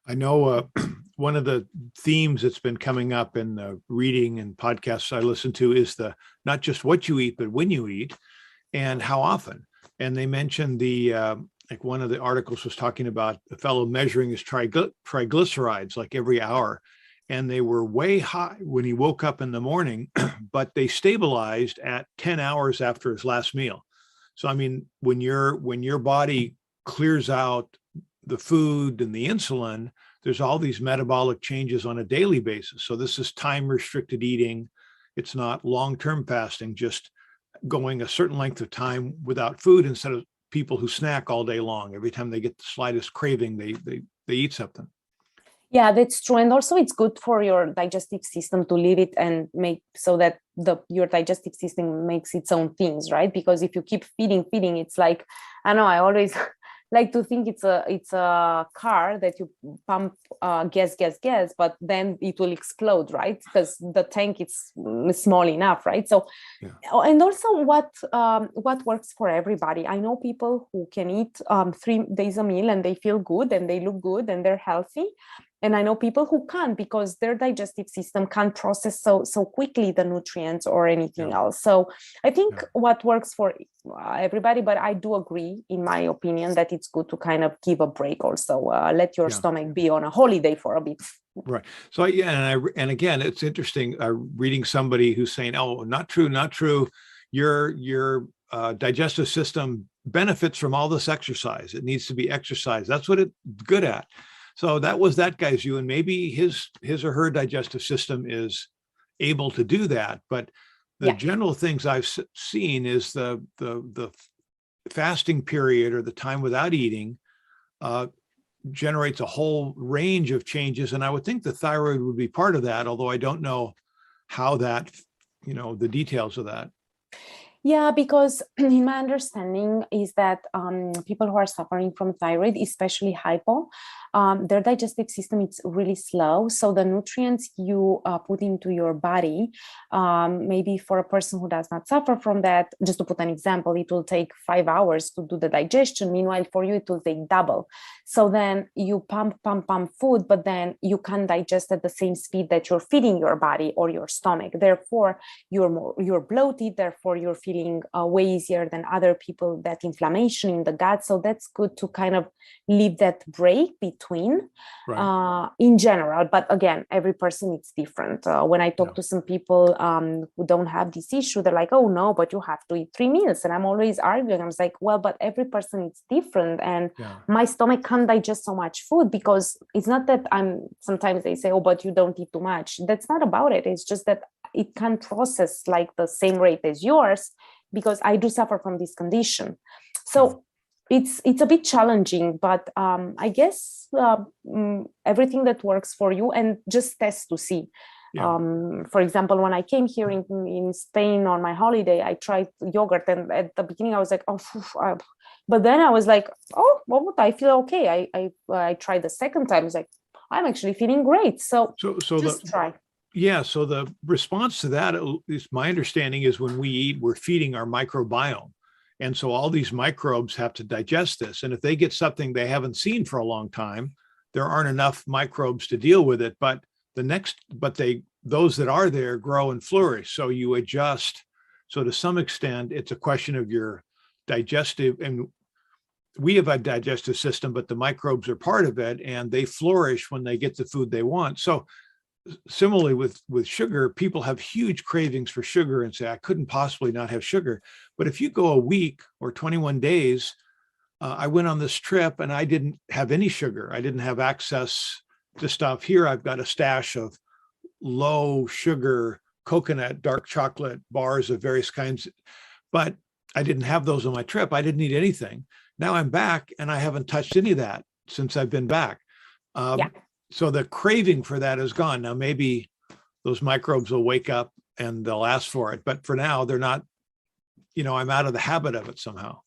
I know one of the themes that's been coming up in the reading and podcasts I listen to is the not just what you eat, but when you eat and how often. And they mentioned like one of the articles was talking about a fellow measuring his triglycerides like every hour. And they were way high when he woke up in the morning, but they stabilized at 10 hours after his last meal. So, I mean, when your body clears out the food and the insulin, there's all these metabolic changes on a daily basis. So this is time restricted eating. It's not long-term fasting, just going a certain length of time without food instead of people who snack all day long. Every time they get the slightest craving, they eat something. Yeah, that's true. And also it's good for your digestive system to leave it and make so that your digestive system makes its own things, right? Because if you keep feeding, it's like, I know I always like to think it's a car that you pump gas, but then it will explode, right? Because the tank is small enough, right? So, Yeah. and also what works for everybody. I know people who can eat 3 days a meal and they feel good and they look good and they're healthy. And I know people who can't because their digestive system can't process so quickly the nutrients or anything else. So I think what works for everybody, but I do agree, in my opinion, that it's good to kind of give a break also. Let your stomach be on a holiday for a bit. Right. So and again, it's interesting reading somebody who's saying, "Oh, not true, not true. Your digestive system benefits from all this exercise. It needs to be exercised. That's what it's good at." So that was that guy's view, and maybe his or her digestive system is able to do that. But the general things I've seen is the fasting period or the time without eating generates a whole range of changes, and I would think the thyroid would be part of that, although I don't know how that, the details of that. Yeah, because in my understanding is that people who are suffering from thyroid, especially hypo, their digestive system is really slow. So the nutrients you put into your body, maybe for a person who does not suffer from that, just to put an example, it will take 5 hours to do the digestion. Meanwhile, for you, it will take double. So then you pump food, but then you can't digest at the same speed that you're feeding your body or your stomach. Therefore, you're bloated. Therefore, you're feeling way easier than other people, that inflammation in the gut. So that's good to kind of leave that break between in general. But again, every person is different. When I talk to some people who don't have this issue, they're like, oh no, but you have to eat 3 meals. And I'm always arguing. I'm like, well, but every person is different. And my stomach can't digest so much food, because it's not that sometimes they say, oh, but you don't eat too much. That's not about it. It's just that it can't process like the same rate as yours, because I do suffer from this condition. So it's a bit challenging, but I guess everything that works for you, and just test to see. For example, when I came here in Spain on my holiday, I tried yogurt, and at the beginning I was like, but then I was like, oh, well, I feel okay. I tried the second time. I was like, I'm actually feeling great. So just try. Yeah. So the response to that, at least my understanding, is when we eat, we're feeding our microbiome. And so all these microbes have to digest this. And if they get something they haven't seen for a long time, there aren't enough microbes to deal with it. But those that are there grow and flourish. So you adjust. So to some extent, it's a question of your digestive, and we have a digestive system, but the microbes are part of it, and they flourish when they get the food they want. So similarly with sugar, people have huge cravings for sugar and say, I couldn't possibly not have sugar. But if you go a week or 21 days, I went on this trip and I didn't have any sugar. I didn't have access to stuff. Here I've got a stash of low sugar coconut dark chocolate bars of various kinds, but I didn't have those on my trip. I didn't eat anything. Now I'm back and I haven't touched any of that since I've been back. So the craving for that is gone. Now, maybe those microbes will wake up and they'll ask for it. But for now, they're not, I'm out of the habit of it somehow.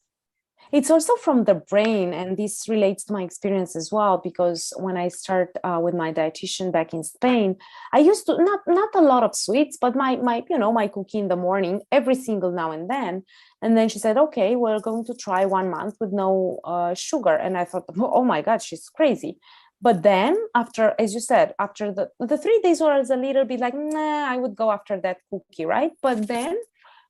It's also from the brain, and this relates to my experience as well, because when I start with my dietitian back in Spain, I used to not a lot of sweets, but my cookie in the morning every single now and then. And then she said, okay, we're going to try 1 month with no sugar. And I thought, oh my God, she's crazy. But then after, as you said, after the 3 days was a little bit like, nah, I would go after that cookie, right? But then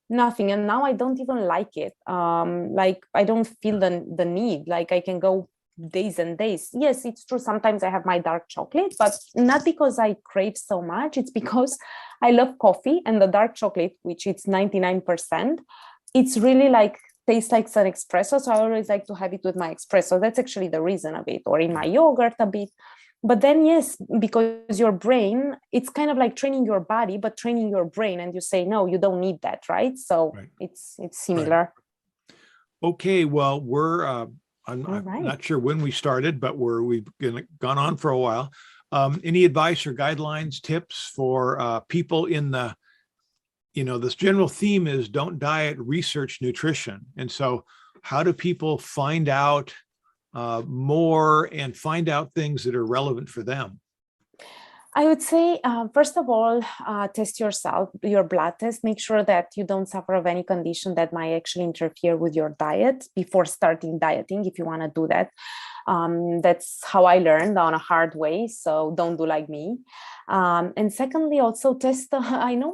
nothing. And now I don't even like it. Like I don't feel the need, like I can go days and days. Yes, it's true. Sometimes I have my dark chocolate, but not because I crave so much. It's because I love coffee, and the dark chocolate, which it's 99%, it's really like tastes like an espresso. So I always like to have it with my espresso. That's actually the reason of it, or in my yogurt a bit. But then, yes, because your brain, it's kind of like training your body, but training your brain, and you say, no, you don't need that, right? So Right. it's similar. Okay, well, I'm Right. not sure when we started, but we've gone on for a while. Any advice or guidelines, tips for people in this general theme is don't diet, research nutrition. And so how do people find out more and find out things that are relevant for them? I would say, first of all, test yourself, your blood test. Make sure that you don't suffer of any condition that might actually interfere with your diet before starting dieting, if you want to do that. That's how I learned, on a hard way. So don't do like me. And secondly, also test. I know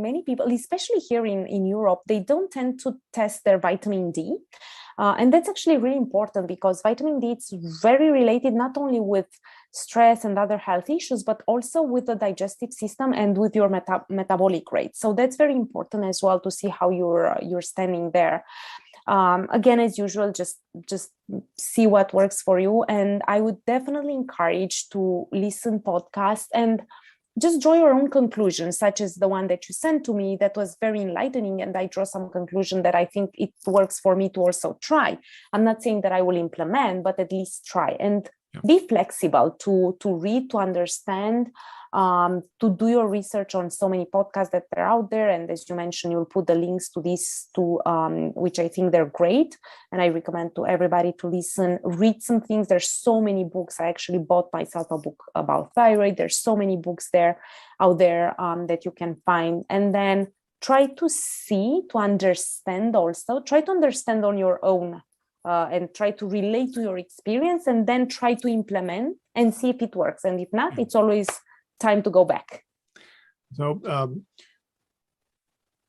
many people, especially here in Europe, they don't tend to test their vitamin D. And that's actually really important, because vitamin D is very related not only with stress and other health issues, but also with the digestive system and with your metabolic rate. So that's very important as well, to see how you're standing there. Again, as usual, just see what works for you. And I would definitely encourage to listen podcasts and just draw your own conclusions, such as the one that you sent to me. That was very enlightening, and I draw some conclusion that I think it works for me to also try. I'm not saying that I will implement, but at least try, and be flexible to read, to understand, to do your research on so many podcasts that are out there. And as you mentioned, you'll put the links to these two, which I think they're great. And I recommend to everybody to listen, read some things. There's so many books. I actually bought myself a book about thyroid. There's so many books out there that you can find. And then try to understand also, try to understand on your own, and try to relate to your experience, and then try to implement and see if it works. And if not, it's always time to go back. So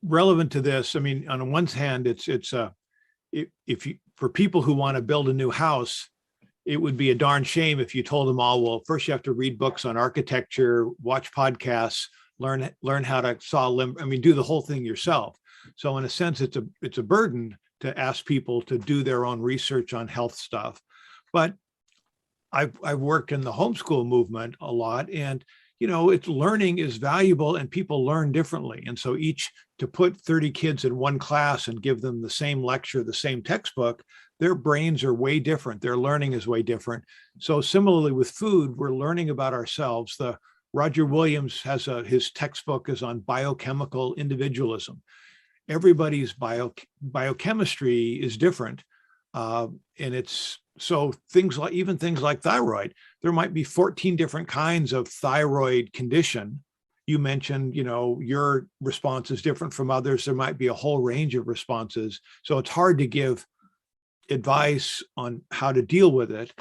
relevant to this, I mean, on one hand, if you, for people who want to build a new house, it would be a darn shame if you told them all, well, first you have to read books on architecture, watch podcasts, learn how to saw do the whole thing yourself. So in a sense, it's a burden to ask people to do their own research on health stuff. But I've worked in the homeschool movement a lot, and it's learning is valuable, and people learn differently. And so to put 30 kids in one class and give them the same lecture, the same textbook, their brains are way different. Their learning is way different. So similarly with food, we're learning about ourselves. Roger Williams has his textbook is on biochemical individualism. Everybody's biochemistry is different. And it's so things like thyroid, there might be 14 different kinds of thyroid condition. You mentioned, your response is different from others. There might be a whole range of responses. So it's hard to give advice on how to deal with it.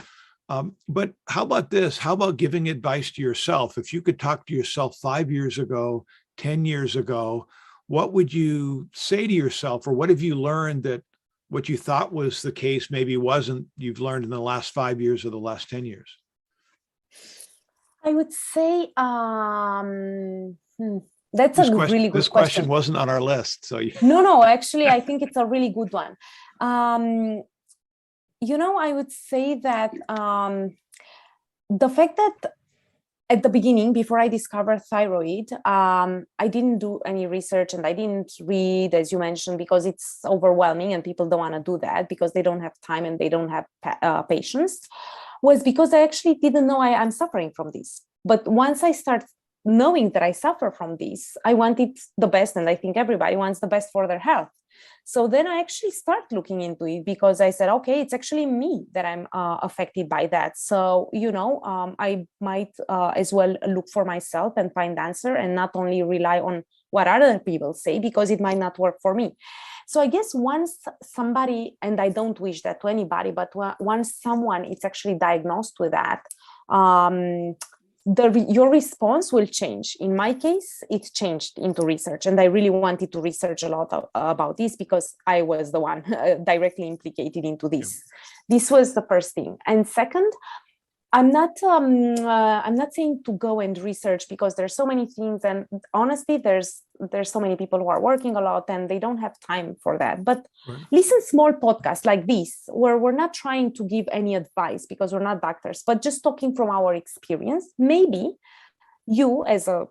But how about this? How about giving advice to yourself? If you could talk to yourself 5 years ago, 10 years ago, what would you say to yourself, or what have you learned that what you thought was the case maybe wasn't, you've learned in the last 5 years or the last 10 years? I would say that's a really good question. This question wasn't on our list. So No, actually, I think it's a really good one. I would say that the fact that at the beginning, before I discovered thyroid, I didn't do any research, and I didn't read, as you mentioned, because it's overwhelming and people don't want to do that because they don't have time and they don't have patience, was because I actually didn't know I'm suffering from this. But once I start knowing that I suffer from this, I wanted the best, and I think everybody wants the best for their health. So then I actually start looking into it, because I said, okay, it's actually me that I'm affected by that. So, I might as well look for myself and find answer, and not only rely on what other people say, because it might not work for me. So I guess once somebody, and I don't wish that to anybody, but once someone is actually diagnosed with that, your response will change. In my case, it changed into research, and I really wanted to research a lot about this because I was the one directly implicated into this. This was the first thing. And second, I'm not saying to go and research because there's so many things, and honestly, there's so many people who are working a lot and they don't have time for that. But listen, small podcasts like this, where we're not trying to give any advice because we're not doctors, but just talking from our experience. Maybe you, as a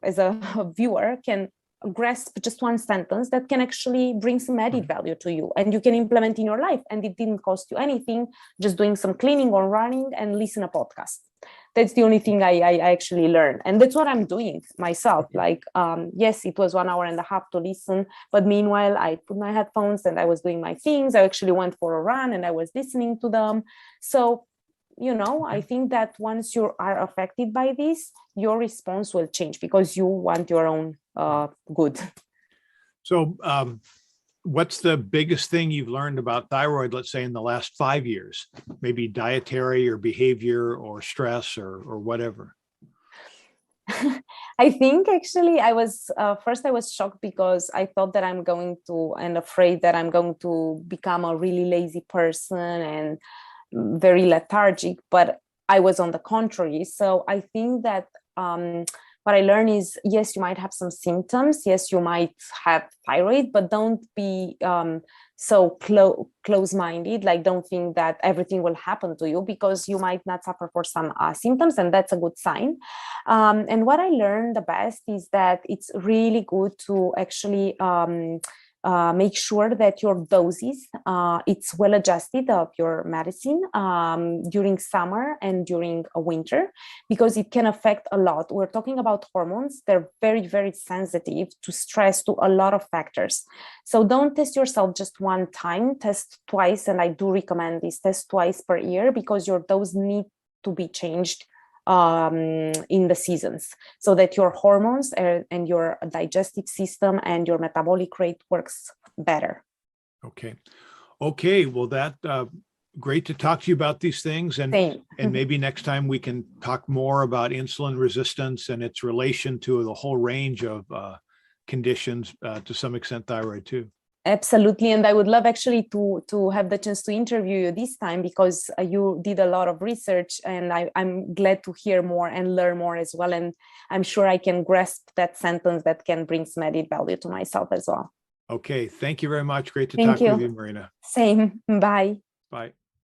viewer, can grasp just one sentence that can actually bring some added value to you, and you can implement in your life, and it didn't cost you anything, just doing some cleaning or running and listen a podcast. That's the only thing I actually learned, and that's what I'm doing myself. Like yes, it was 1 hour and a half to listen, but meanwhile I put my headphones and I was doing my things. I actually went for a run and I was listening to them. So I think that once you are affected by this, your response will change because you want your own good. So what's the biggest thing you've learned about thyroid, let's say in the last 5 years, maybe dietary or behavior or stress or whatever? I think actually I was shocked because I thought that I'm going to, and afraid that I'm going to become a really lazy person and very lethargic, but I was on the contrary. So I think that what I learned is, yes, you might have some symptoms. Yes, you might have thyroid, but don't be so close-minded. Like, don't think that everything will happen to you, because you might not suffer for some symptoms, and that's a good sign. And what I learned the best is that it's really good to actually make sure that your doses, it's well adjusted of your medicine during summer and during winter, because it can affect a lot. We're talking about hormones. They're very, very sensitive to stress, to a lot of factors. So don't test yourself just one time, test twice. And I do recommend this, test twice per year, because your dose need to be changed in the seasons, so that your hormones and your digestive system and your metabolic rate works better. Okay. Well, that great to talk to you about these things, and maybe next time we can talk more about insulin resistance and its relation to the whole range of conditions, to some extent thyroid too. Absolutely. And I would love actually to have the chance to interview you this time, because you did a lot of research, and I'm glad to hear more and learn more as well. And I'm sure I can grasp that sentence that can bring some added value to myself as well. Okay. Thank you very much. Great to talk with you, Marina. Same. Bye. Bye.